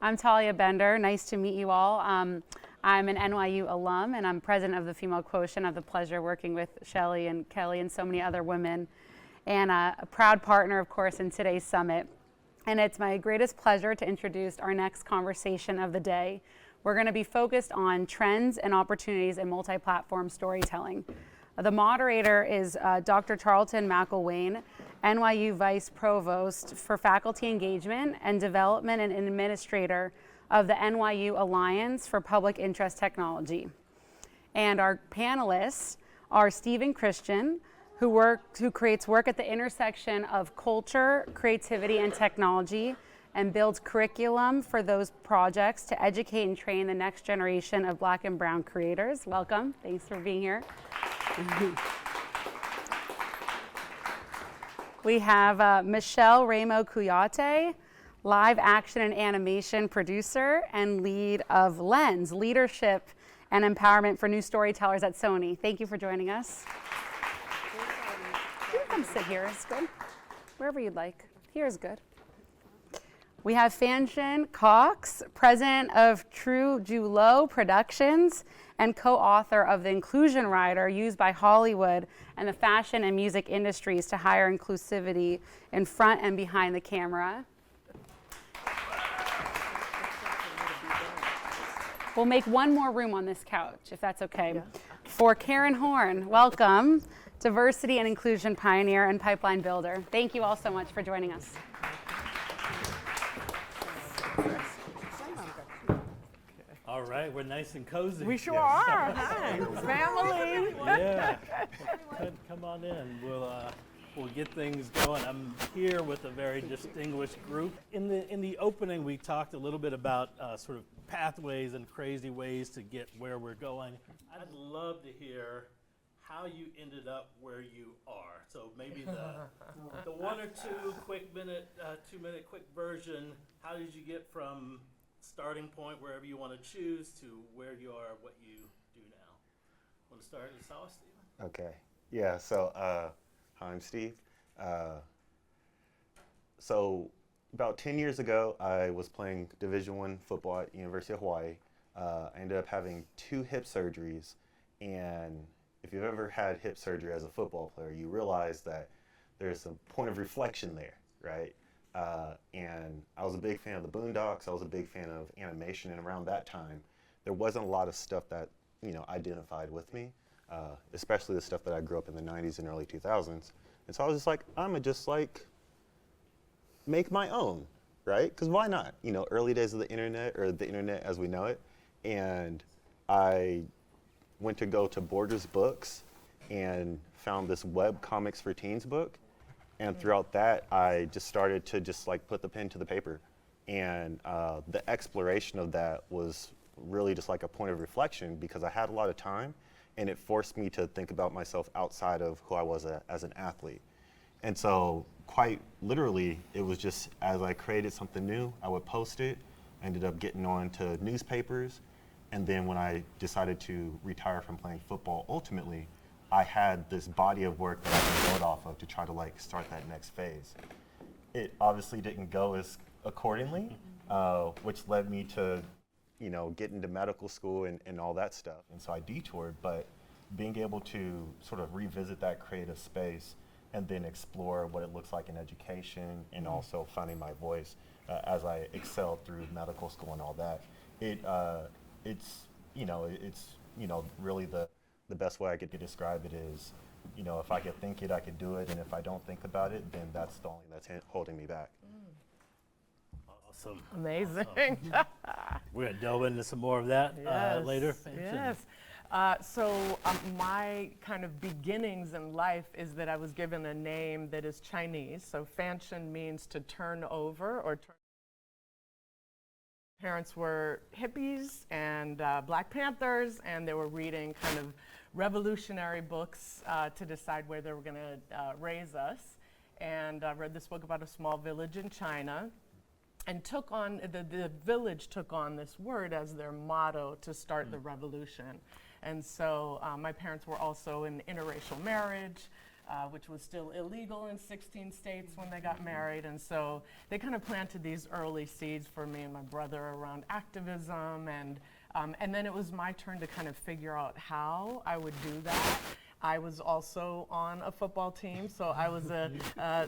I'm Talia Bender. Nice to meet you all. I'm an NYU alum, and I'm president of the Female Quotient. I have the pleasure of working with Shelley and Kelly and so many other women, and a proud partner, of course, in today's summit. And it's my greatest pleasure to introduce our next conversation of the day. We're going to be focused on trends and opportunities in multi-platform storytelling. The moderator is Dr. Charlton McElwain, NYU Vice Provost for Faculty Engagement and Development and Administrator of the NYU Alliance for Public Interest Technology. And our panelists are Stephen Christian, who creates work at the intersection of culture, creativity, and technology, and builds curriculum for those projects to educate and train the next generation of Black and Brown creators. Welcome. Thanks for being here. We have Michelle Ramo-Kuyate, live action and animation producer and lead of Lens, Leadership and Empowerment for New Storytellers at Sony. Thank you for joining us. You can come sit here, it's good. Wherever you'd like. Here is good. We have Fanshin Cox, president of True Julo Productions and co-author of the Inclusion Rider used by Hollywood and the fashion and music industries to hire inclusivity in front and behind the camera. We'll make one more room on this couch, if that's okay. Yeah. For Karen Horn, welcome, diversity and inclusion pioneer and pipeline builder. Thank you all so much for joining us. All right, we're nice and cozy. We sure are. Hi, family. Yeah, come on in. We'll get things going. I'm here with a very distinguished group. In the opening, we talked a little bit about sort of pathways and crazy ways to get where we're going. I'd love to hear how you ended up where you are. So maybe the 1 or 2 quick minute, 2-minute quick version. How did you get from starting point, wherever you want to choose, to where you are, what you do now? Want to start with Stephen? Okay. Yeah. So, hi, I'm Steve. So, about 10 years ago, I was playing Division I football at University of Hawaii. I ended up having 2 hip surgeries, and if you've ever had hip surgery as a football player, you realize that there's a point of reflection there, right? And I was a big fan of the Boondocks. I was a big fan of animation, and around that time, there wasn't a lot of stuff that identified with me, especially the stuff that I grew up in the '90s and early 2000s. And so I was just like, I'm gonna just like make my own, right? Because why not? Early days of the internet, or the internet as we know it. And I went to go to Borders Books and found this web comics for teens book. And throughout that, I just started to just like put the pen to the paper. And the exploration of that was really just like a point of reflection, because I had a lot of time, and it forced me to think about myself outside of who I was as an athlete. And so quite literally, it was just as I created something new, I would post it. I ended up getting on to newspapers. And then when I decided to retire from playing football, ultimately, I had this body of work that I could build off of to try to like start that next phase. It obviously didn't go as accordingly, which led me to, get into medical school and all that stuff. And so I detoured, but being able to sort of revisit that creative space and then explore what it looks like in education, and also finding my voice as I excelled through medical school and all that. It's really the best way I could describe it is, if I could think it, I could do it, and if I don't think about it, then that's the only that's holding me back. Awesome. Amazing. Awesome. We're going to delve into some more of that later. Yes. So my kind of beginnings in life is that I was given a name that is Chinese. So Fanshin means to turn over or turn. Parents were hippies and Black Panthers, and they were reading kind of revolutionary books to decide where they were going to raise us. And I read this book about a small village in China, and took on, the village took on this word as their motto to start the revolution. And so my parents were also in interracial marriage. which was still illegal in 16 states when they got married. And so they kind of planted these early seeds for me and my brother around activism. And then it was my turn to kind of figure out how I would do that. I was also on a football team, so I was a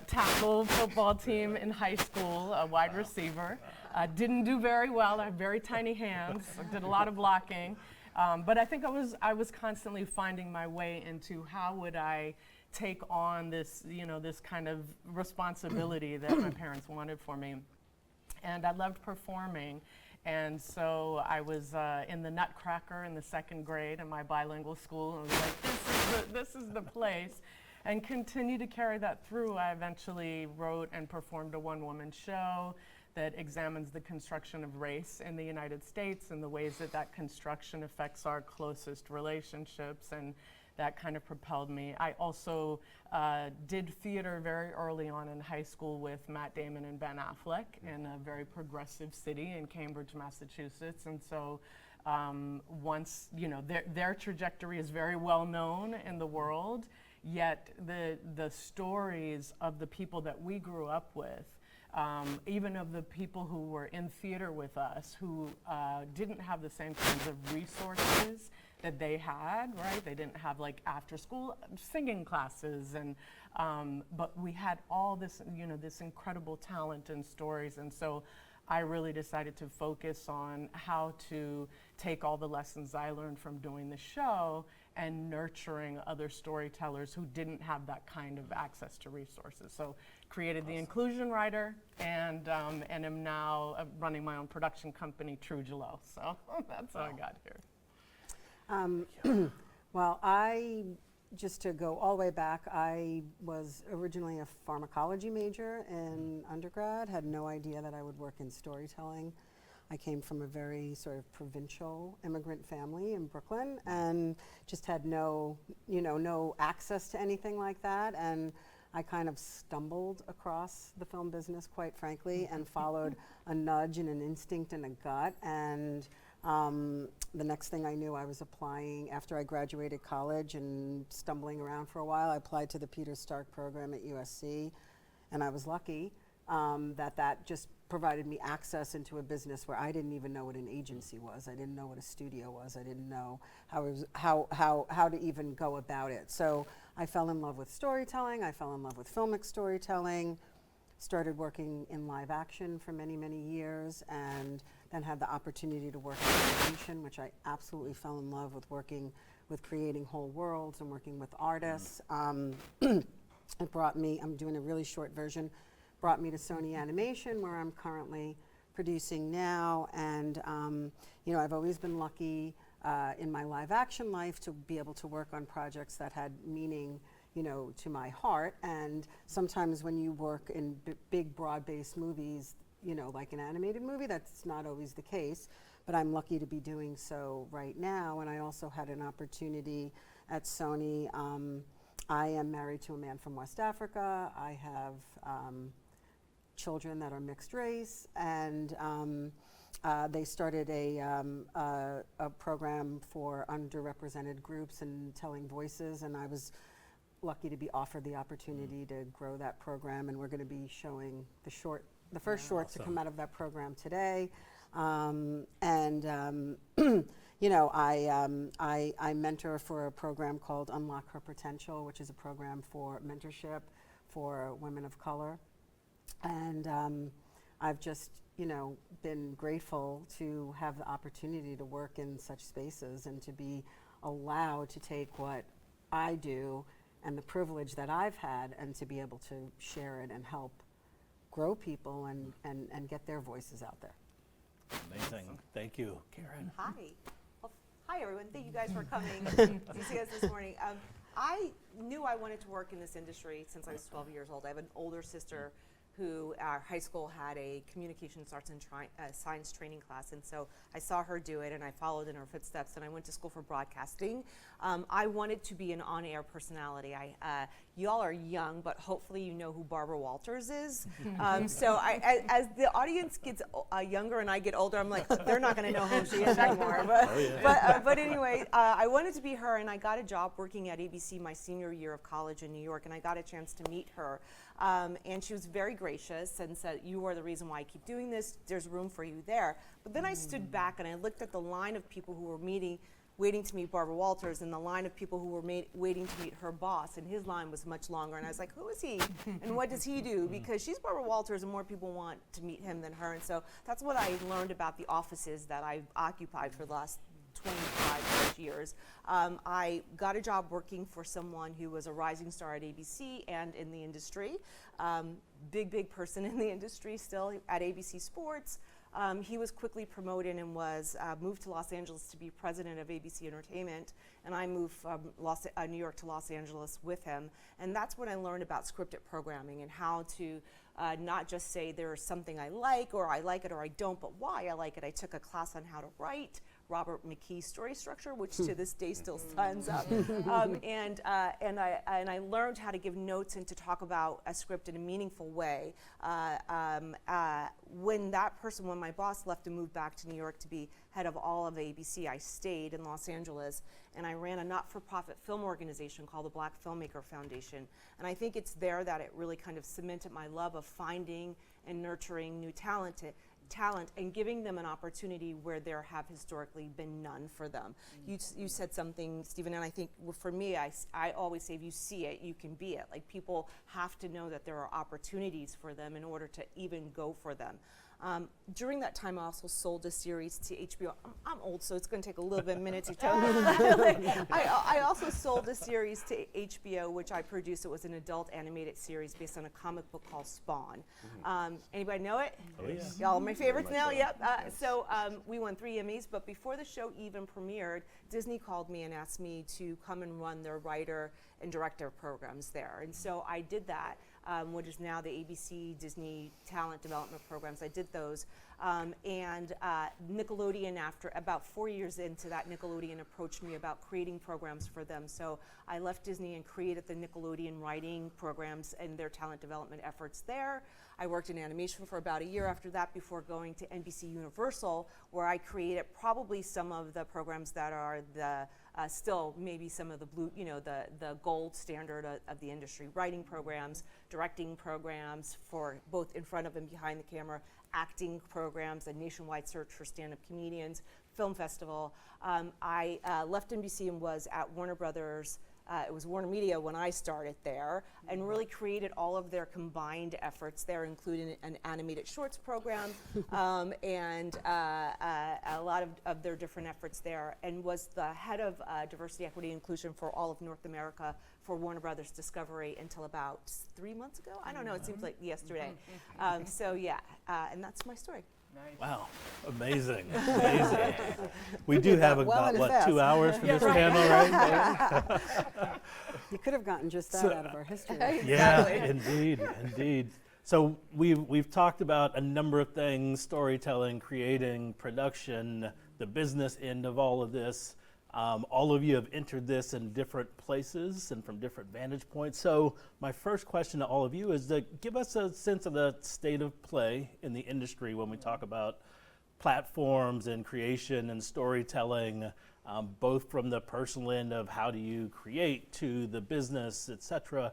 tackle football team in high school, a wide receiver. Didn't do very well. I have very tiny hands. I did a lot of blocking. But I think I was constantly finding my way into how would I take on this, this kind of responsibility that my parents wanted for me. And I loved performing. And so I was in the Nutcracker in the 2nd grade in my bilingual school, and I was like, this is the place. And continue to carry that through. I eventually wrote and performed a one-woman show that examines the construction of race in the United States and the ways that construction affects our closest relationships, and that kind of propelled me. I also did theater very early on in high school with Matt Damon and Ben Affleck in a very progressive city in Cambridge, Massachusetts. And so once, their trajectory is very well known in the world, yet the stories of the people that we grew up with, even of the people who were in theater with us, who didn't have the same kinds of resources that they had, right? They didn't have like after school singing classes, and but we had all this, this incredible talent and stories. And so I really decided to focus on how to take all the lessons I learned from doing the show and nurturing other storytellers who didn't have that kind of access to resources. So created the Inclusion Writer, and am now running my own production company, Trujillo. So that's how I got here. Well, just to go all the way back, I was originally a pharmacology major in undergrad, had no idea that I would work in storytelling. I came from a very sort of provincial immigrant family in Brooklyn, and just had no access to anything like that. And I kind of stumbled across the film business, quite frankly, and followed a nudge and an instinct and a gut. And the next thing I knew, I was applying after I graduated college and stumbling around for a while. I applied to the Peter Stark program at USC, and I was lucky that just provided me access into a business where I didn't even know what an agency was. I didn't know what a studio was. I didn't know how to even go about it. So I fell in love with storytelling. I fell in love with filmic storytelling. Started working in live action for many, many years, and then had the opportunity to work in animation, which I absolutely fell in love with, working with creating whole worlds and working with artists. It brought me, I'm doing a really short version, brought me to Sony Animation, where I'm currently producing now. And I've always been lucky in my live action life to be able to work on projects that had meaning to my heart. And sometimes when you work in big broad-based movies, like an animated movie, that's not always the case, but I'm lucky to be doing so right now. And I also had an opportunity at Sony. I am married to a man from West Africa. I have children that are mixed race, and they started a program for underrepresented groups and telling voices, and I was lucky to be offered the opportunity to grow that program, and we're going to be showing the first shorts to come out of that program today. I mentor for a program called Unlock Her Potential, which is a program for mentorship for women of color. And I've just, been grateful to have the opportunity to work in such spaces and to be allowed to take what I do and the privilege that I've had, and to be able to share it and help grow people and get their voices out there. Amazing. Thank you. Karen. Hi. Well, hi, everyone. Thank you guys for coming to see us this morning. I knew I wanted to work in this industry since I was 12 years old. I have an older sister who our high school had a communications arts and science training class, and so I saw her do it and I followed in her footsteps, and I went to school for broadcasting. I wanted to be an on-air personality. y'all are young, but hopefully you know who Barbara Walters is. So as the audience gets younger and I get older, I'm like, they're not going to know who she is anymore. But anyway, I wanted to be her, and I got a job working at ABC my senior year of college in New York, and I got a chance to meet her. And she was very gracious and said, you are the reason why I keep doing this. There's room for you there. But then I stood back and I looked at the line of people who were waiting to meet Barbara Walters, and the line of people who were waiting to meet her boss, and his line was much longer. And I was like, who is he and what does he do? Because she's Barbara Walters and more people want to meet him than her. And so that's what I learned about the offices that I've occupied for the last 25 years. I got a job working for someone who was a rising star at ABC and in the industry. Big person in the industry still at ABC Sports. He was quickly promoted and was moved to Los Angeles to be president of ABC Entertainment, and I moved from New York to Los Angeles with him. And that's when I learned about scripted programming and how to not just say there's something I like, or I like it or I don't, but why I like it. I took a class on how to write Robert McKee's story structure, which to this day still stands up. And I learned how to give notes and to talk about a script in a meaningful way. When my boss left and moved back to New York to be head of all of ABC, I stayed in Los Angeles, and I ran a not-for-profit film organization called the Black Filmmaker Foundation. And I think it's there that it really kind of cemented my love of finding and nurturing new talent and giving them an opportunity where there have historically been none for them. You said something, Stephen, and I think for me, I always say if you see it, you can be it. Like, people have to know that there are opportunities for them in order to even go for them. During that time, I also sold a series to HBO. I'm old, so it's going to take a little bit of a minute to tell you. I also sold a series to HBO, which I produced. It was an adult animated series based on a comic book called Spawn. Anybody know it? Oh, yeah. Y'all my favorites now? Yep. So we won 3 Emmys, but before the show even premiered, Disney called me and asked me to come and run their writer and director programs there. And so I did that. Which is now the ABC Disney Talent Development Programs. I did those. And Nickelodeon, after about 4 years into that, Nickelodeon approached me about creating programs for them. So I left Disney and created the Nickelodeon writing programs and their talent development efforts there. I worked in animation for about a year after that before going to NBC Universal, where I created probably some of the programs that are the still maybe some of the the gold standard of the industry. Writing programs, directing programs for both in front of and behind the camera, acting programs, a nationwide search for stand-up comedians, film festival. I left NBC and was at Warner Brothers. It was Warner Media when I started there, and really created all of their combined efforts there, including an animated shorts program and a lot of their different efforts there, and was the head of diversity, equity, and inclusion for all of North America for Warner Brothers Discovery until about 3 months ago. I don't know, it seems like yesterday. So yeah, and that's my story. Nice. Wow, amazing, amazing. We do have well about, and what, fast. 2 hours for this panel, right? You could have gotten just that out of our history. Yeah, indeed. So we've talked about a number of things: storytelling, creating, production, the business end of all of this. All of you have entered this in different places and from different vantage points. So my first question to all of you is to give us a sense of the state of play in the industry when we talk about platforms and creation and storytelling, both from the personal end of how do you create to the business, et cetera.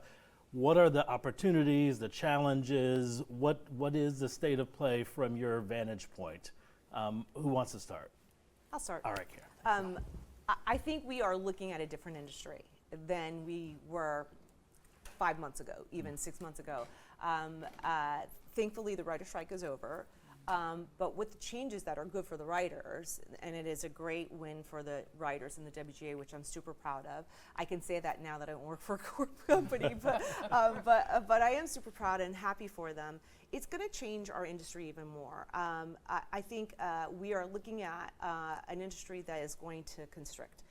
What are the opportunities, the challenges? What is the state of play from your vantage point? Who wants to start? I'll start. All right, Karen. I think we are looking at a different industry than we were 5 months ago, even 6 months ago. Thankfully, the writer strike is over. But with the changes that are good for the writers, and it is a great win for the writers in the WGA, which I'm super proud of. I can say that now that I don't work for a corporate company, but I am super proud and happy for them. It's going to change our industry even more. I think we are looking at an industry that is going to constrict.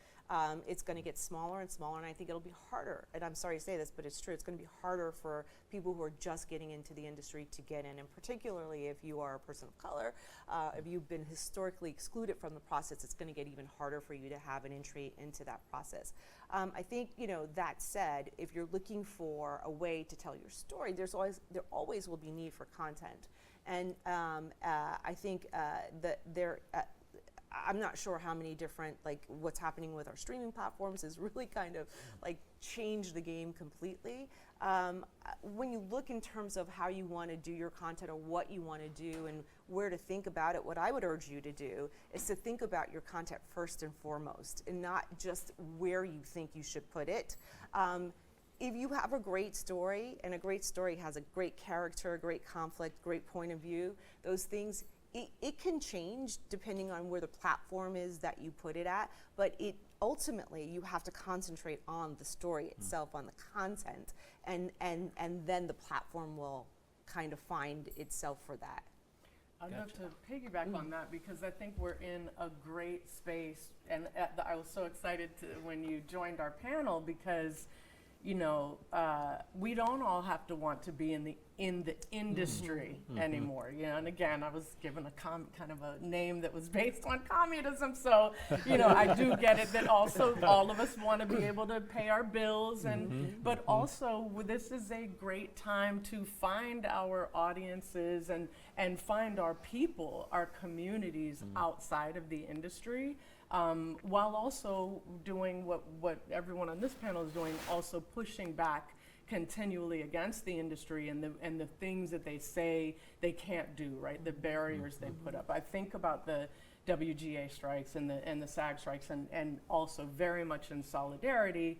it's going to get smaller and smaller, and I think it'll be harder. And I'm sorry to say this, but it's true. It's going to be harder for people who are just getting into the industry to get in, and particularly if you are a person of color, if you've been historically excluded from the process, it's going to get even harder for you to have an entry into that process. I think, that said, if you're looking for a way to tell your story, there always will be need for content. And I think that I'm not sure how many different, what's happening with our streaming platforms has really kind of changed the game completely. When you look in terms of how you want to do your content or what you want to do and where to think about it, what I would urge you to do is to think about your content first and foremost, and not just where you think you should put it. If you have a great story, and a great story has a great character, great conflict, great point of view, those things, it can change depending on where the platform is that you put it at, but ultimately you have to concentrate on the story itself, on the content, and then the platform will kind of find itself for that. I'd love to piggyback on that, because I think we're in a great space, and I was so excited when you joined our panel, because we don't all have to want to be in the industry anymore. And again, I was given a kind of a name that was based on communism, so I do get it that also all of us want to be able to pay our bills, but also this is a great time to find our audiences and find our people, our communities outside of the industry. While also doing what everyone on this panel is doing, also pushing back continually against the industry and the things that they say they can't do, right? The barriers they put up. I think about the WGA strikes and the SAG strikes, and also very much in solidarity.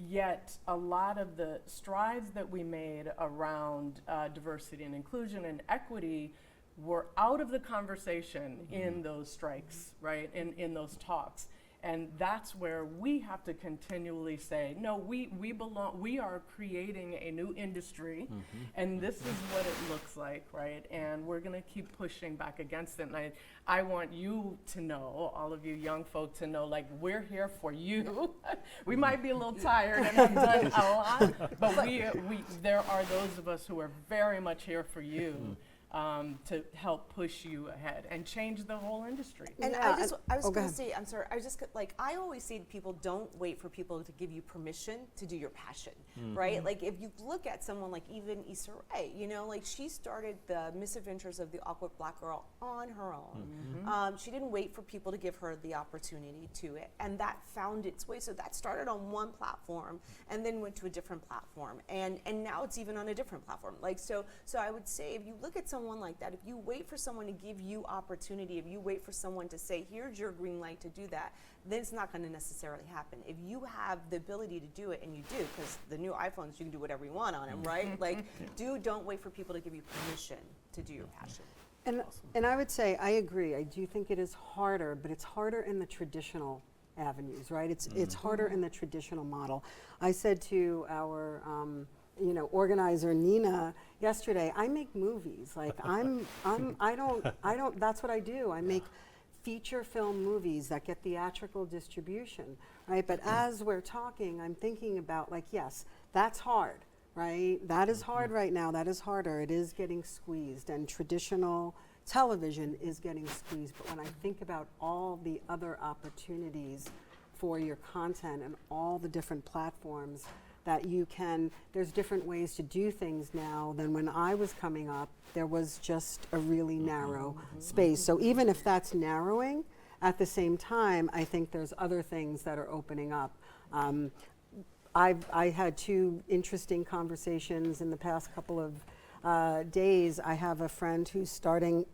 Yet a lot of the strides that we made around diversity and inclusion and equity were out of the conversation in those strikes, right? In those talks. And that's where we have to continually say, no, we belong, we are creating a new industry, and this is what it looks like, right? And we're gonna keep pushing back against it. And I want you to know, all of you young folk to know, we're here for you. We might be a little tired and have done a lot, but there are those of us who are very much here for you. To help push you ahead and change the whole industry. And I was going to say, I'm sorry, I always say to people, don't wait for people to give you permission to do your passion, right? If you look at someone like even Issa Rae, she started the Misadventures of the Awkward Black Girl on her own. She didn't wait for people to give her the opportunity to it, and that found its way. So that started on one platform and then went to a different platform, and now it's even on a different platform. So I would say, if you look at someone like that, if you wait for someone to give you opportunity, if you wait for someone to say, here's your green light to do that, then it's not going to necessarily happen. If you have the ability to do it, and you do, because the new iPhones, you can do whatever you want on them, right? Don't wait for people to give you permission to do your passion. And I would say, I agree. I do think it is harder, but it's harder in the traditional avenues, right? It's harder in the traditional model. I said to our organizer Nina yesterday, I make movies. I don't, that's what I do. I make feature film movies that get theatrical distribution, right? But as we're talking, I'm thinking about yes, that's hard, right? That is hard right now. That is harder. It is getting squeezed, and traditional television is getting squeezed. But when I think about all the other opportunities for your content and all the different platforms that there's different ways to do things now than when I was coming up. There was just a really narrow space. So even if that's narrowing, at the same time, I think there's other things that are opening up. I had two interesting conversations in the past couple of days. I have a friend who's starting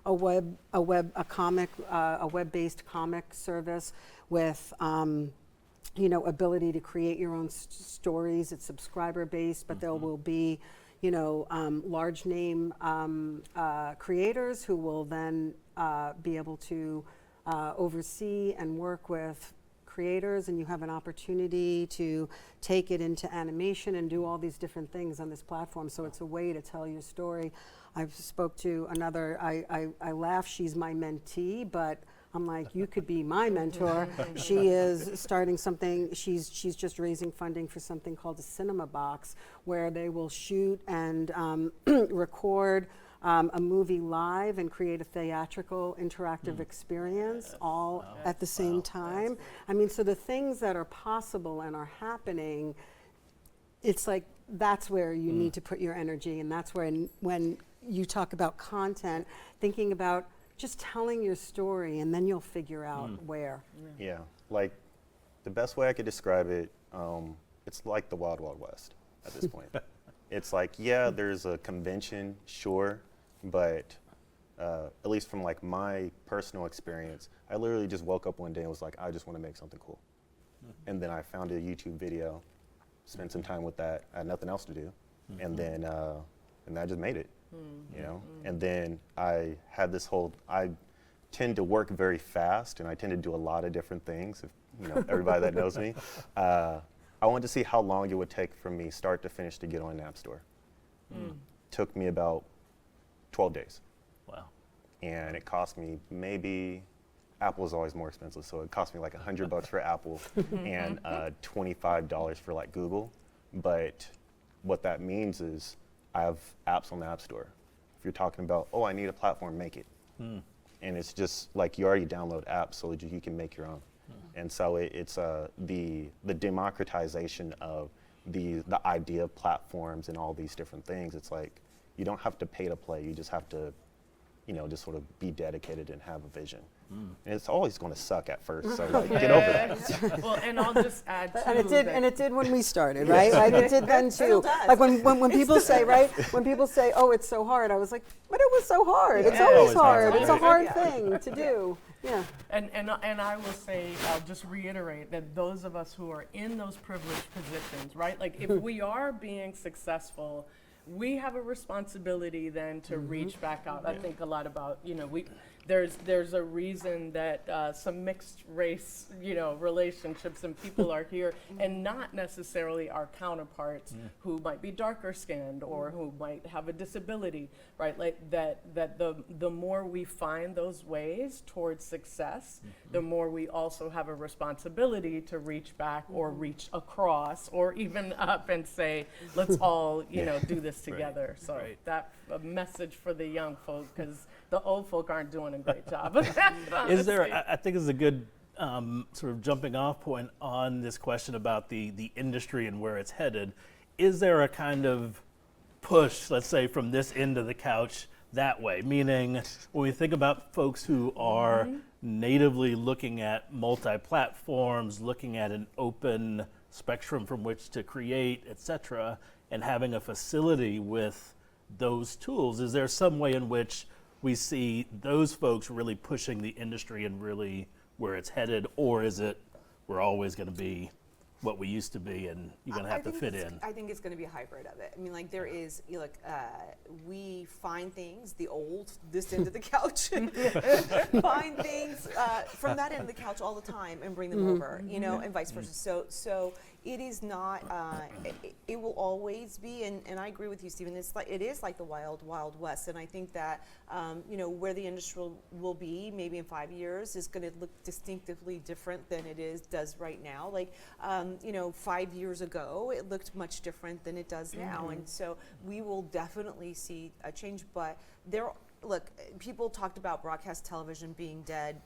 a web-based comic service with ability to create your own stories. It's subscriber based, but there will be, large name creators who will then be able to oversee and work with creators, and you have an opportunity to take it into animation and do all these different things on this platform. So it's a way to tell your story. I've spoke to another, I laugh, she's my mentee, but I'm like, you could be my mentor. She is starting something, she's just raising funding for something called a cinema box, where they will shoot and record a movie live and create a theatrical interactive experience all at the same time. I mean, so the things that are possible and are happening, it's like that's where you need to put your energy, and that's when you talk about content, thinking about just telling your story, and then you'll figure out where. Yeah, like the best way I could describe it, it's like the Wild Wild West at this point. It's like, yeah, there's a convention, sure, but at least from like my personal experience, I literally just woke up one day and was like, I just want to make something cool. And then I found a YouTube video, spent some time with that. I had nothing else to do, and then I just made it. You know, and then I had this whole. I tend to work very fast, and I tend to do a lot of different things. If you know everybody that knows me, I wanted to see how long it would take from me start to finish to get on an app store. Took me about 12 days. Wow. And it cost me maybe. Apple is always more expensive, so it cost me like $100 for Apple and $25 for like Google. But what that means is I have apps on the App Store. If you're talking about, oh, I need a platform, make it. And it's just like you already download apps so that you can make your own. And so it's the democratization of the idea of platforms and all these different things. It's like you don't have to pay to play. You just have to, you know, just sort of be dedicated and have a vision. And it's always going to suck at first, so like, get over that. Well, and I'll just add too. And it did when we started, right? Like it did then Still too. does. Like when people say, right? When people say, "Oh, it's so hard," I was like, "But it was so hard. It's Yeah. always Always hard, hard. It's a right? hard Yeah. thing to do." Yeah. And I will say, I'll just reiterate that those of us who are in those privileged positions, right? Like if we are being successful, we have a responsibility then to reach back out. I think a lot about, you know, there's a reason that some mixed race, you know, relationships and people are here and not necessarily our counterparts who might be darker skinned or who might have a disability, right? Like that the more we find those ways towards success, the more we also have a responsibility to reach back or reach across or even up and say, let's all, you know, do this together. So that a message for the young folk, because the old folk aren't doing a great job. Is there, I think this is a good sort of jumping off point on this question about the industry and where it's headed. Is there a kind of push, let's say, from this end of the couch that way? Meaning, when we think about folks who are natively looking at multi-platforms, looking at an open spectrum from which to create, et cetera, and having a facility with those tools, is there some way in which we see those folks really pushing the industry and really where it's headed, or is it we're always going to be what we used to be and you're going to have to fit in? I think it's going to be a hybrid of it. I mean, like there is, you know, like we find things, the old, this end of the couch, find things from that end of the couch all the time and bring them over, you know, and vice versa. So it is not, it will always be, and I agree with you, Stephen, it is like the wild, wild west. And I think that, you know, where the industry will be maybe in 5 years is going to look distinctively different than it does right now. Like, you know, 5 years ago, it looked much different than it does now. And so we will definitely see a change, but look, people talked about broadcast television being dead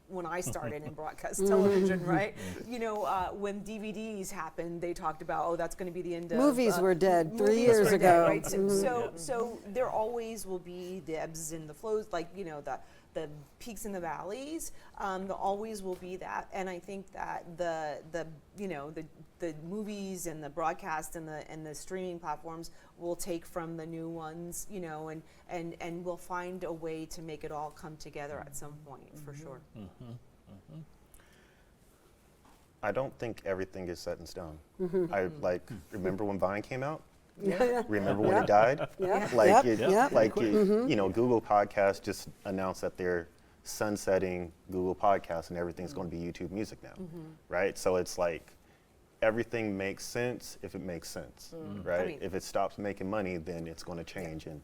when I started in broadcast television, right? You know, when DVDs happened, they talked about, oh, that's going to be the end of Movies were dead 3 movies years were ago. dead, right? So there always will be the ebbs and the flows, like, you know, the peaks and the valleys. There always will be that, and I think that the you know the movies and the broadcast and the streaming platforms will take from the new ones, you know, and we'll find a way to make it all come together at some point, for sure. I don't think everything is set in stone. I like remember when Vine came out. Yeah. Remember when it died? Yeah. Like Yep. you know, Google Podcast just announced that they're sunsetting Google Podcasts and everything's going to be YouTube Music now, right? So it's like everything makes sense if it makes sense, right? I mean, if it stops making money, then it's going to change, and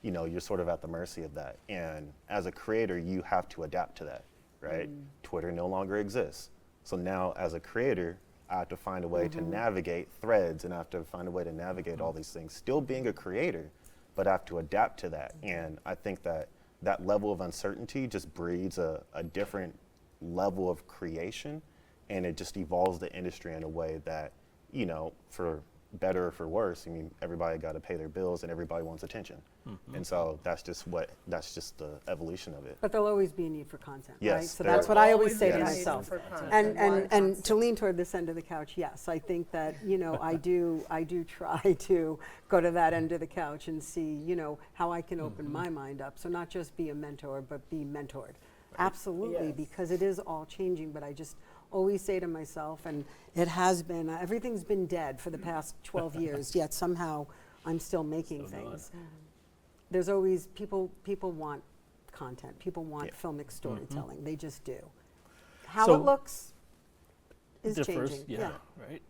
you know, you're sort of at the mercy of that. And as a creator, you have to adapt to that, right? Twitter no longer exists. So now as a creator, I have to find a way to navigate threads, and I have to find a way to navigate all these things, still being a creator, but I have to adapt to that. And I think that that level of uncertainty just breeds a different level of creation, and it just evolves the industry in a way that, you know, for better or for worse, I mean, everybody got to pay their bills and everybody wants attention. And so that's just the evolution of it. But there'll always be a need for content, Yes, right? So there that's will what I always Always say be to a need myself. for content. And to lean toward this end of the couch, yes, I think that, you know, I do try to go to that end of the couch and see, you know, how I can open my mind up. So not just be a mentor, but be mentored. Absolutely, Yes. because it is all changing, but I just always say to myself, and it has been, everything's been dead for the past 12 years, yet somehow I'm still making things. There's always, people want content, people want filmic storytelling, they just do. How So it looks is Differs, changing. yeah, right.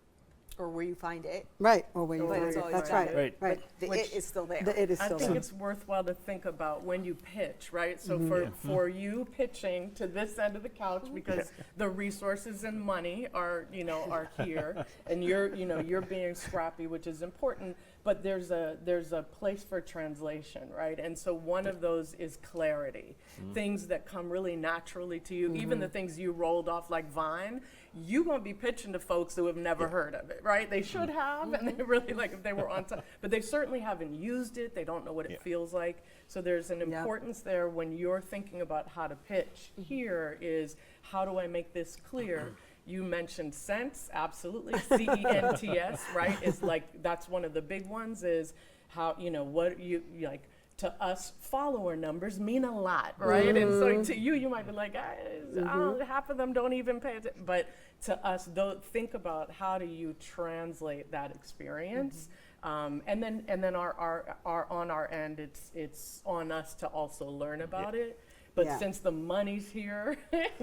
Or where you find it. Right, or where you But find it's it, always that's been right, there. Right. right. The Which- it is still there. It is I still think there. it's worthwhile to think about when you pitch, right? So Mm-hmm. for you pitching to this end of the couch, because the resources and money are, you know, are here, and you're being scrappy, which is important, but there's a place for translation, right? And so one of those is clarity. Things that come really naturally to you, even the things you rolled off like Vine, you won't be pitching to folks who have never heard of it, right? They should have, and they really, like, if they were on time, but they certainly haven't used it, they don't know what it feels like. So there's an importance there when you're thinking about how to pitch. Here is, how do I make this clear? You mentioned sense, absolutely, CENTS, right? Is like, that's one of the big ones, is how, you know, what you like, to us, follower numbers mean a lot, right? And so to you, you might be like, half of them don't even pay attention. But to us, though, think about how do you translate that experience. And then our on our end, it's on us to also learn about it. But Yeah. since the money's here,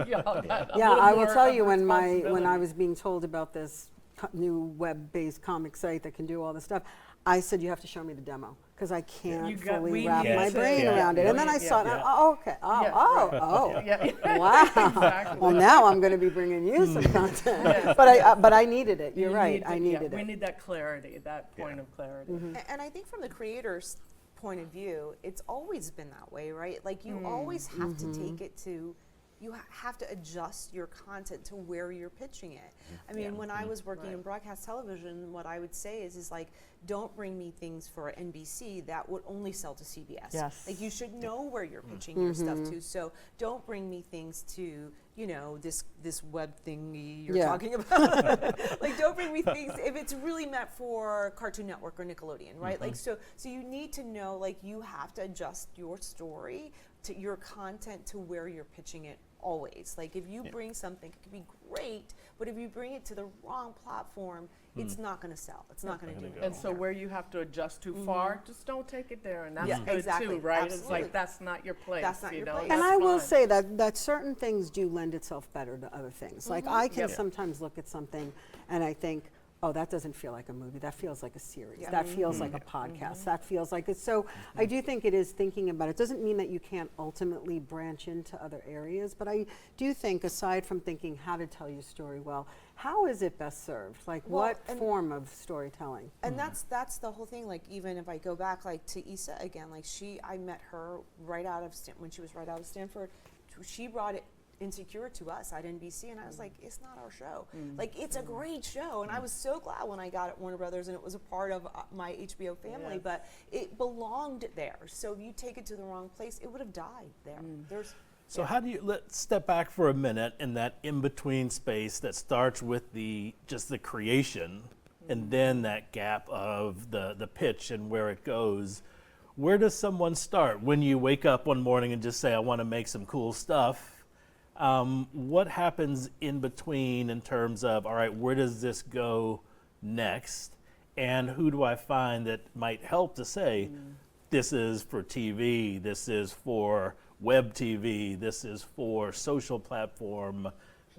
y'all got a Yeah, little I will more tell of you, when I responsibility. was being told about this new web-based comic site that can do all this stuff, I said, you have to show me the demo, because I You can't got- fully we wrap need my to- brain Yeah. around it. And then I Yeah. saw it, Yeah. oh, okay, Yeah. wow. Exactly. Well, now I'm going to be bringing you some content. Yes. But I needed it, you're You right, need I to- needed We it. need that clarity, that point of clarity. And I think from the creator's point of view, it's always been that way, right? Like you always have to take it to, you have to adjust your content to where you're pitching it. I mean, when I was working in broadcast television, what I would say is like, don't bring me things for NBC that would only sell to CBS. Yes. Like you should know where you're pitching your stuff to. So don't bring me things to, you know, this web thingy you're Yeah. talking about. Like don't bring me things if it's really meant for Cartoon Network or Nickelodeon, right? Like so you need to know, like you have to adjust your story to your content to where you're pitching it always. Like if you bring something, it could be great, but if you bring it to the wrong platform, it's not going to sell. It's not going to do gonna it. go. And so where you have to adjust too far, just don't take it there, and that's Yeah, good exactly. too, right? It's Absolutely. like, that's not your place, That's not you your know? place. And That's I will fine. say that certain things do lend itself better to other things. Like I can Yep. sometimes look at something and I think, oh, that doesn't feel like a movie. That feels like a series. Yeah. That feels like a podcast. That feels like it. So I do think it is thinking about it. Doesn't mean that you can't ultimately branch into other areas, but I do think, aside from thinking how to tell your story well, how is it best served? Like Well, what and- form of storytelling? And that's the whole thing. Like even if I go back, like to Issa again, like I met her right out of when she was right out of Stanford. She brought it Insecure to us at NBC, and I was like, it's not our show. Like it's a great show, and I was so glad when I got it Warner Brothers, and it was a part of my HBO family. Yes. But it belonged there. So if you take it to the wrong place, it would have died there. There's So how do you, let's step back for a minute in that in-between space that starts with just the creation and then that gap of the pitch and where it goes. Where does someone start when you wake up one morning and just say, I want to make some cool stuff? What happens in between in terms of, all right, where does this go next? And who do I find that might help to say, this is for TV, this is for web TV, this is for social platform?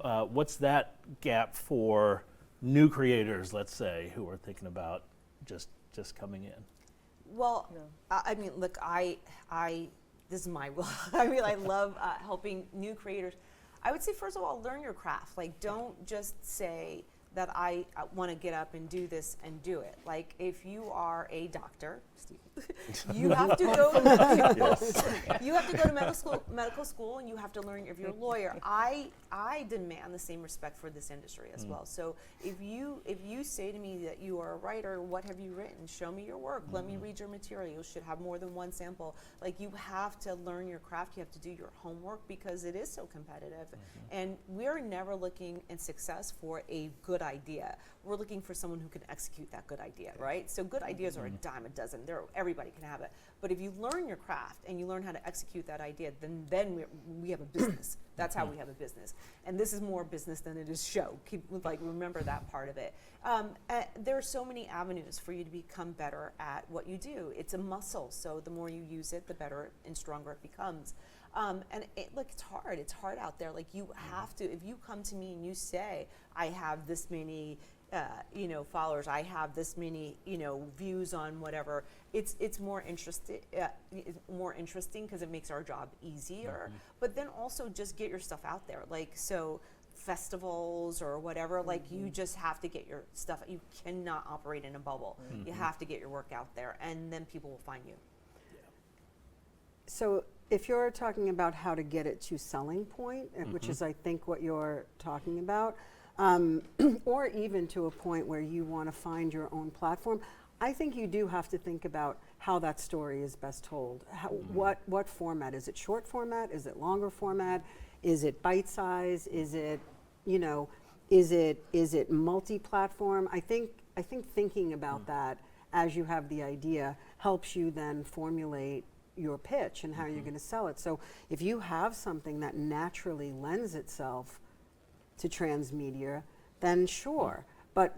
What's that gap for new creators, let's say, who are thinking about just coming in? Well, I mean, look, I this is my will. I mean, I love helping new creators. I would say, first of all, learn your craft. Like, don't just say that I want to get up and do this and do it. Like, if you are a doctor, Steve, you have to go. You have to go to medical school, and you have to learn. If you're a lawyer, I demand the same respect for this industry as well. So if you say to me that you are a writer, what have you written? Show me your work. Let me read your material. You should have more than one sample. Like, you have to learn your craft. You have to do your homework because it is so competitive. And we're never looking in success for a good idea. We're looking for someone who can execute that good idea, right? So good ideas are a dime a dozen. Everybody can have it. But if you learn your craft and you learn how to execute that idea, then we have a business. That's how we have a business. And this is more business than it is show. Remember that part of it. There are so many avenues for you to become better at what you do. It's a muscle, so the more you use it, the better and stronger it becomes. Look, it's hard. It's hard out there. Like, you have to, if you come to me and you say, I have this many followers, I have this many, views on whatever, it's more interesting because it makes our job easier. But then also just get your stuff out there. Like, so festivals or whatever, like, you just have to get your stuff. You cannot operate in a bubble. You have to get your work out there, and then people will find you. So if you're talking about how to get it to selling point, which is, I think, what you're talking about, or even to a point where you want to find your own platform, I think you do have to think about how that story is best told. What format? Is it short format? Is it longer format? Is it bite size? Is it, is it multi-platform? I think thinking about that as you have the idea helps you then formulate your pitch and how you're going to sell it. So if you have something that naturally lends itself to transmedia, then sure. But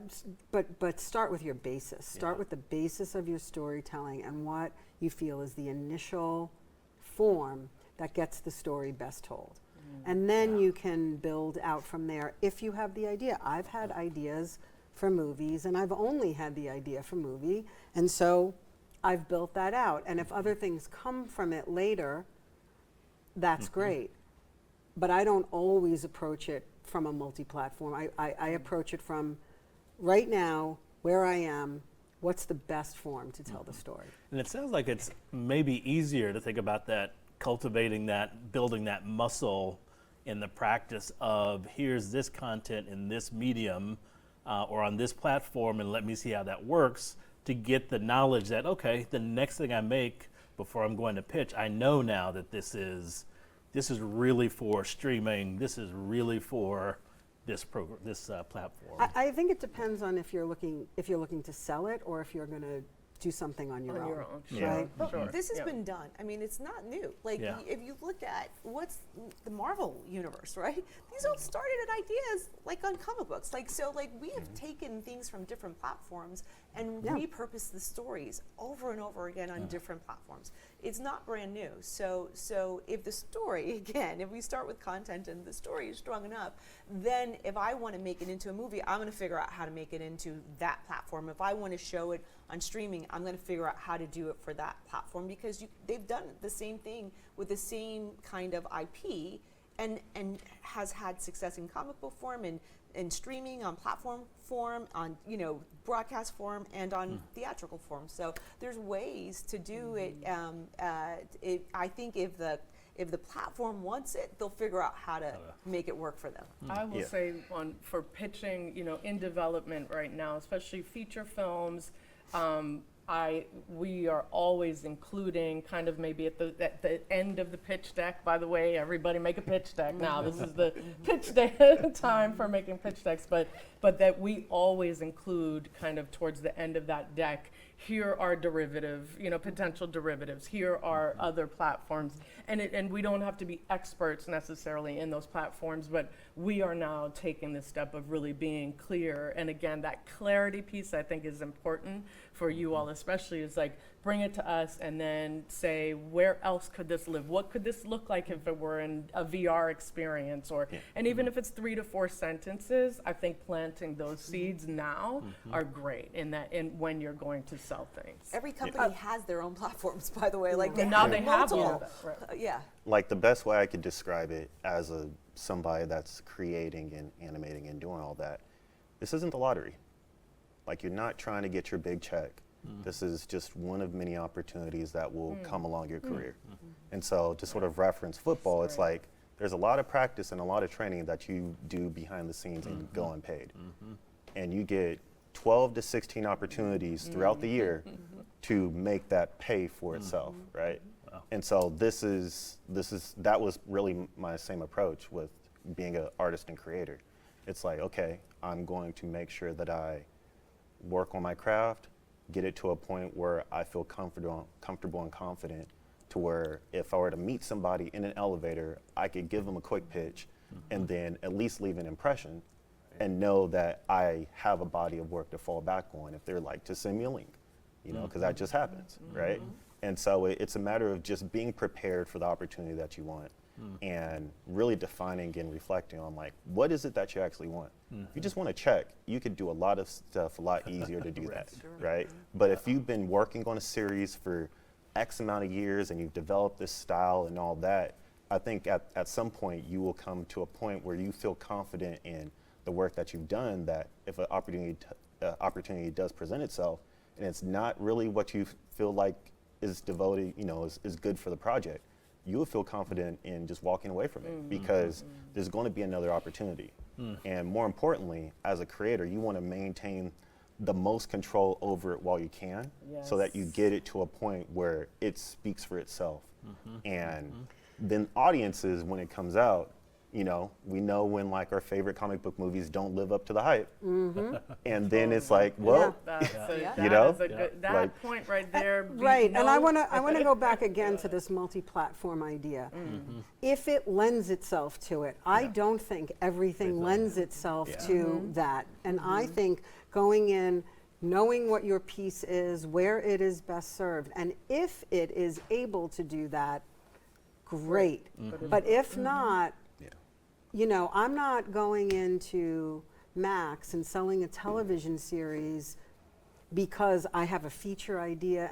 start with your basis. Start with the basis of your storytelling and what you feel is the initial form that gets the story best told. And then you can build out from there if you have the idea. I've had ideas for movies, and I've only had the idea for movie, and so I've built that out. And if other things come from it later, that's great. But I don't always approach it from a multi-platform. I approach it from right now, where I am, what's the best form to tell the story. And it sounds like it's maybe easier to think about that, cultivating that, building that muscle in the practice of, here's this content in this medium or on this platform, and let me see how that works, to get the knowledge that, okay, the next thing I make before I'm going to pitch, I know now that this is really for streaming, this is really for this program, this platform. I think it depends on if you're looking to sell it or if you're going to do something on your own. Sure. Right? Sure. This has been done. I mean, it's not new. Like, if you look at what's the Marvel universe, right? These all started at ideas like on comic books. Like, so, like, we have taken things from different platforms and repurposed the stories over and over again on different platforms. It's not brand new. So if the story, again, if we start with content and the story is strong enough, then if I want to make it into a movie, I'm going to figure out how to make it into that platform. If I want to show it on streaming, I'm going to figure out how to do it for that platform, because they've done the same thing with the same kind of IP and has had success in comic book form and streaming, on platform form, on broadcast form, and on theatrical form. So there's ways to do it. I think if the platform wants it, they'll figure out how to make it work for them. I will say for pitching, in development right now, especially feature films, we are always including kind of maybe at the end of the pitch deck. By the way, everybody make a pitch deck now. This is the pitch deck time for making pitch decks, but that we always include kind of towards the end of that deck, here are potential derivatives. Here are other platforms. And we don't have to be experts necessarily in those platforms, but we are now taking the step of really being clear. And again, that clarity piece I think is important for you all, especially, is like, bring it to us, and then say, where else could this live? What could this look like if it were in a VR experience? Or, and even if it's 3 to 4 sentences, I think planting those seeds now are great when you're going to sell things. Every company has their own platforms, by the way. Like And now they have multiple. all of that. Right. Yeah. Like the best way I could describe it as somebody that's creating and animating and doing all that, this isn't the lottery. Like, you're not trying to get your big check. This is just one of many opportunities that will come along your career. And so to sort of reference football, it's like there's a lot of practice and a lot of training that you do behind the scenes and go unpaid. And you get 12 to 16 opportunities throughout the year to make that pay for itself, right? And so that was really my same approach with being an artist and creator. It's like, okay, I'm going to make sure that I work on my craft, get it to a point where I feel comfortable and confident, to where if I were to meet somebody in an elevator, I could give them a quick pitch and then at least leave an impression and know that I have a body of work to fall back on if they're like, to send me a link, because that just happens, right? And so it's a matter of just being prepared for the opportunity that you want and really defining and reflecting on, like, what is it that you actually want? If you just want to check, you could do a lot of stuff a lot easier to do that, right? But if you've been working on a series for X amount of years and you've developed this style and all that, I think at some point you will come to a point where you feel confident in the work that you've done, that if an opportunity does present itself and it's not really what you feel like is devoted, is good for the project, you will feel confident in just walking away from it because there's going to be another opportunity. And more importantly, as a creator, you want to maintain the most control over it while you can, so that you get it to a point where it speaks for itself. And then audiences, when it comes out, we know when, like, our favorite comic book movies don't live up to the hype. And then it's like, well, That point right there. Right, and I want to go back again to this multi-platform idea. If it lends itself to it, I don't think everything lends itself to that. And I think going in, knowing what your piece is, where it is best served, and if it is able to do that, great. But if not, I'm not going into Max and selling a television series because I have a feature idea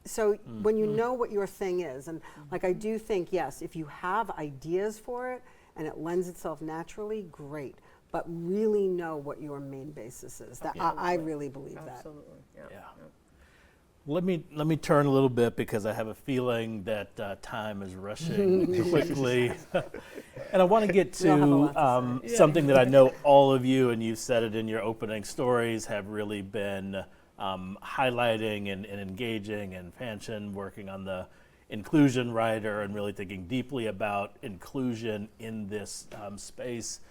so when you know what your thing is, and like, I do think, yes, if you have ideas for it and it lends itself naturally, great. But really know what your main basis is. That I really believe that. Absolutely. Yeah. Let me turn a little bit, because I have a feeling that time is rushing quickly. And I want to get to something that I know all of you, and you've said it in your opening stories, have really been highlighting and engaging, and Panshin working on the inclusion rider and really thinking deeply about inclusion in this space.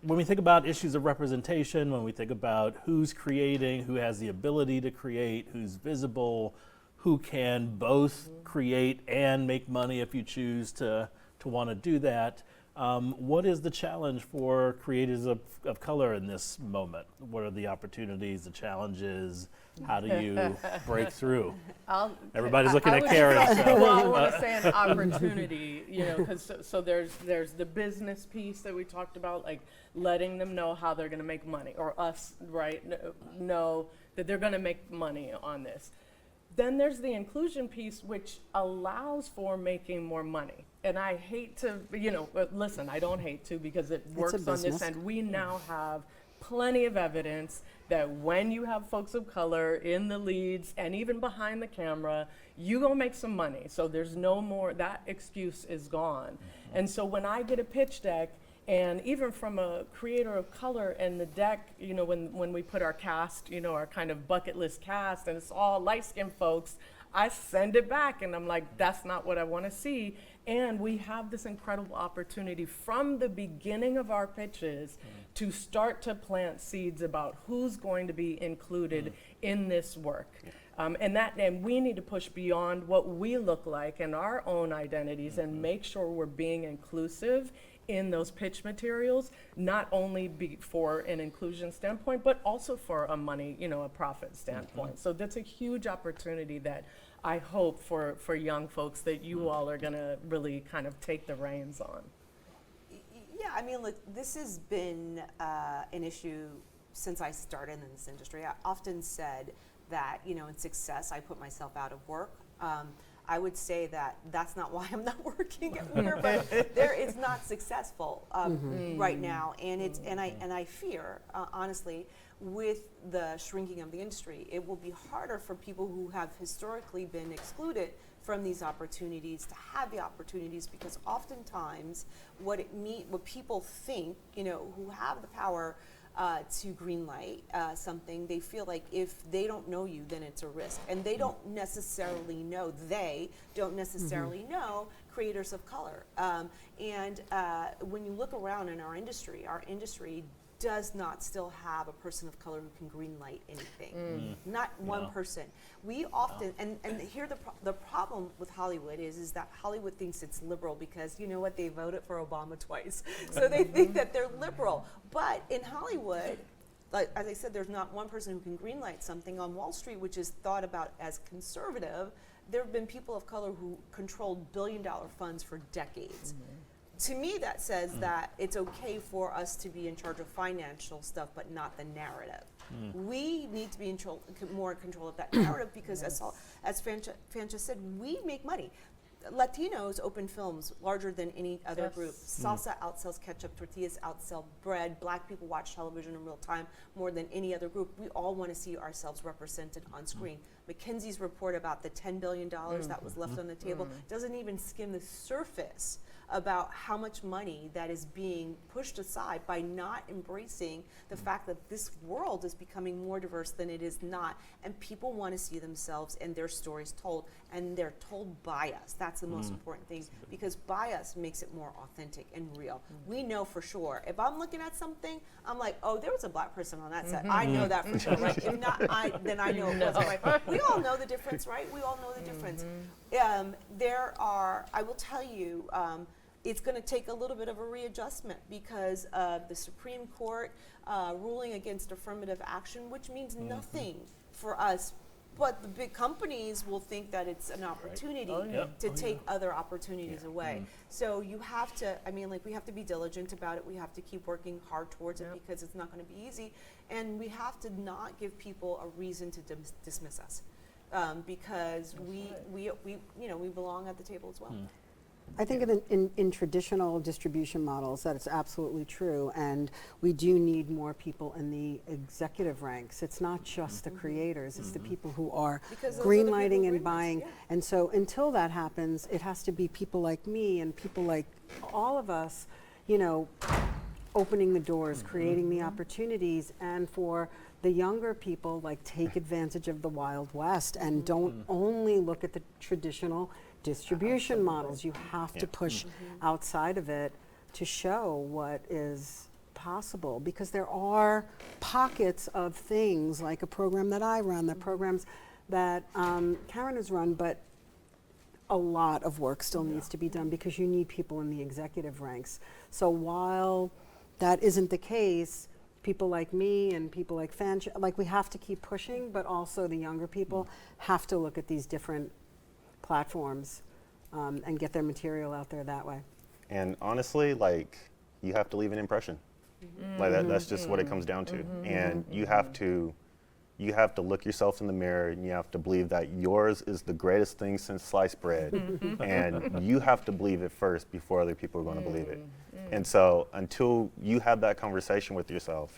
When we think about issues of representation, when we think about who's creating, who has the ability to create, who's visible, who can both create and make money if you choose to want to do that, what is the challenge for creators of color in this moment? What are the opportunities, the challenges? How do you break through? Everybody's looking at Karen. Well, I want to say an opportunity, because so there's the business piece that we talked about, like letting them know how they're going to make money, or us, right, know that they're going to make money on this. Then there's the inclusion piece, which allows for making more money. And I hate to, listen, I don't hate to, because it works on this end. We now have plenty of evidence that when you have folks of color in the leads and even behind the camera, you gonna make some money. So there's no more, that excuse is gone. And so when I get a pitch deck, and even from a creator of color, and the deck, when we put our cast, our kind of bucket list cast, and it's all light-skinned folks, I send it back, and I'm like, that's not what I want to see. And we have this incredible opportunity from the beginning of our pitches to start to plant seeds about who's going to be included in this work. And we need to push beyond what we look like and our own identities and make sure we're being inclusive in those pitch materials, not only for an inclusion standpoint, but also for a money, a profit standpoint. So that's a huge opportunity that I hope for young folks that you all are gonna really kind of take the reins on. Yeah, I mean, look, this has been an issue since I started in this industry. I often said that, in success, I put myself out of work. I would say that that's not why I'm not working at Warner, but it's not successful right now, and I fear, honestly, with the shrinking of the industry, it will be harder for people who have historically been excluded from these opportunities to have the opportunities, because oftentimes what people think, who have the power to greenlight something, they feel like if they don't know you, then it's a risk. And they don't necessarily know creators of color. And when you look around in our industry does not still have a person of color who can greenlight anything. Not one person. We often, and here the problem with Hollywood is that Hollywood thinks it's liberal because, you know what, they voted for Obama twice. So they think that they're liberal. But in Hollywood, like, as I said, there's not one person who can greenlight something. On Wall Street, which is thought about as conservative, there have been people of color who controlled billion-dollar funds for decades. To me, that says that it's okay for us to be in charge of financial stuff, but not the narrative. We need to be more in control of that narrative because, as Fancha said, we make money. Latinos open films larger than any other group. Salsa outsells ketchup, tortillas outsell bread. Black people watch television in real time more than any other group. We all want to see ourselves represented on screen. McKinsey's report about the $10 billion that was left on the table doesn't even skim the surface about how much money that is being pushed aside by not embracing the fact that this world is becoming more diverse than it is not, and people want to see themselves and their stories told, and they're told by us. That's the most important thing, because by us makes it more authentic and real. We know for sure. If I'm looking at something, I'm like, oh, there was a black person on that set. I know that for sure, right? If not, then I know it wasn't, right? We all know the difference, right? We all know the difference. I will tell you, it's going to take a little bit of a readjustment because of the Supreme Court ruling against affirmative action, which means nothing for us. But the big companies will think that it's an opportunity to take other opportunities away. So you have to, we have to be diligent about it. We have to keep working hard towards it because it's not going to be easy. And we have to not give people a reason to dismiss us because we belong at the table as well. I think in traditional distribution models that it's absolutely true, and we do need more people in the executive ranks. It's not just the creators, it's the people who are greenlighting and buying. And so until that happens, it has to be people like me and people like all of us, opening the doors, creating the opportunities, and for the younger people, like, take advantage of the Wild West and don't only look at the traditional distribution models. You have to push outside of it to show what is possible, because there are pockets of things like a program that I run, the programs that Karen has run, but a lot of work still needs to be done because you need people in the executive ranks. So while that isn't the case, people like me and people like Fanch, we have to keep pushing, but also the younger people have to look at these different platforms and get their material out there that way. And honestly, you have to leave an impression. That's just what it comes down to. And you have to look yourself in the mirror, and you have to believe that yours is the greatest thing since sliced bread. And you have to believe it first before other people are going to believe it. And so until you have that conversation with yourself,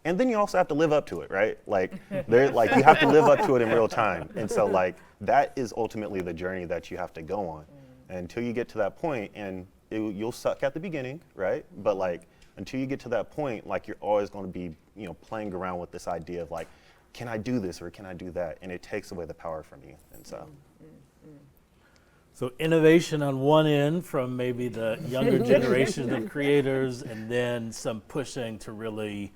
and then you also have to live up to it, right? You have to live up to it in real time. And so that is ultimately the journey that you have to go on until you get to that point. And you'll suck at the beginning, right? But until you get to that point, you're always going to be, playing around with this idea of can I do this or can I do that? And it takes away the power from you. And so. So innovation on one end from maybe the younger generation of creators, and then some pushing to really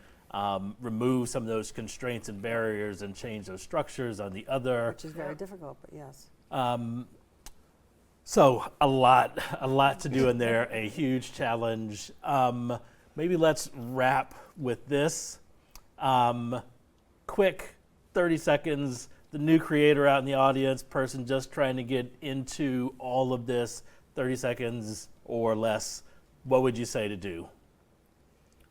remove some of those constraints and barriers and change those structures on the other. Which is very difficult, but yes. So a lot to do in there, a huge challenge. Maybe let's wrap with this. Quick, 30 seconds, the new creator out in the audience, person just trying to get into all of this, 30 seconds or less, what would you say to do?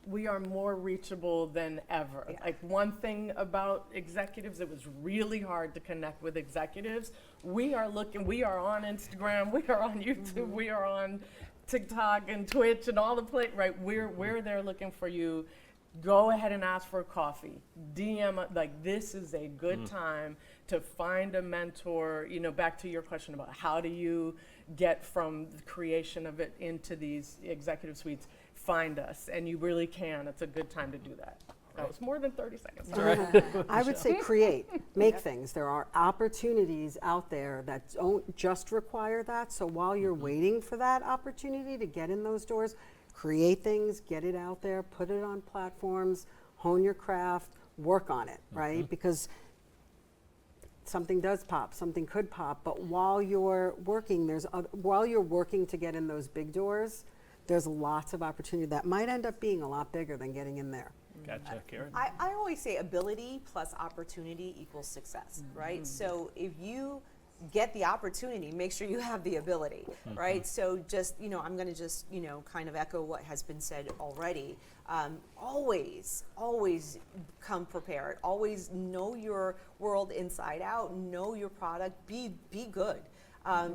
We are more reachable than ever. Yeah. Like one thing about executives, it was really hard to connect with executives. We are on Instagram, we are on YouTube, we are on TikTok and Twitch and all the right? We're there looking for you. Go ahead and ask for a coffee. DM, like this is a good time to find a mentor. You know, back to your question about how do you get from the creation of it into these executive suites, find us, and you really can. It's a good time to do that. That was more than 30 seconds. I would say create, make things. There are opportunities out there that don't just require that. So while you're waiting for that opportunity to get in those doors, create things, get it out there, put it on platforms, hone your craft, work on it, right? Because something does pop, something could pop, but while you're working, while you're working to get in those big doors, there's lots of opportunity that might end up being a lot bigger than getting in there. Gotcha, Karen. I always say ability plus opportunity equals success, right? So if you get the opportunity, make sure you have the ability, right? So just, I'm going to just, kind of echo what has been said already. Always come prepared. Always know your world inside out, know your product, be good.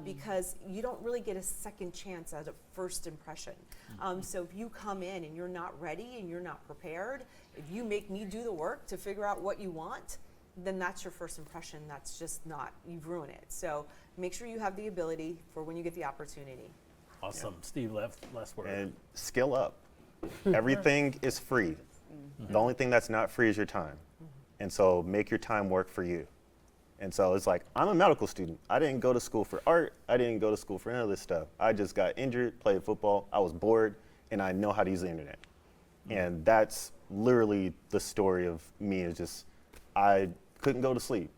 Because you don't really get a second chance at a first impression. So if you come in and you're not ready and you're not prepared, if you make me do the work to figure out what you want, then that's your first impression. That's just not, you've ruined it. So make sure you have the ability for when you get the opportunity. Awesome. Steve, last word. And skill up. Everything is free. The only thing that's not free is your time. And so make your time work for you. And so it's like, I'm a medical student. I didn't go to school for art. I didn't go to school for any of this stuff. I just got injured, played football. I was bored, and I know how to use the internet. And that's literally the story of me, is just, I couldn't go to sleep.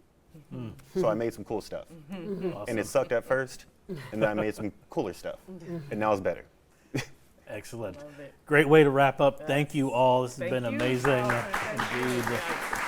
So I made some cool stuff. Awesome. And it sucked at first, and then I made some cooler stuff. And now it's better. Excellent. Love it. Great way to wrap up. Thank you all. This has Thank been you. amazing. Thank you. Indeed. Yeah.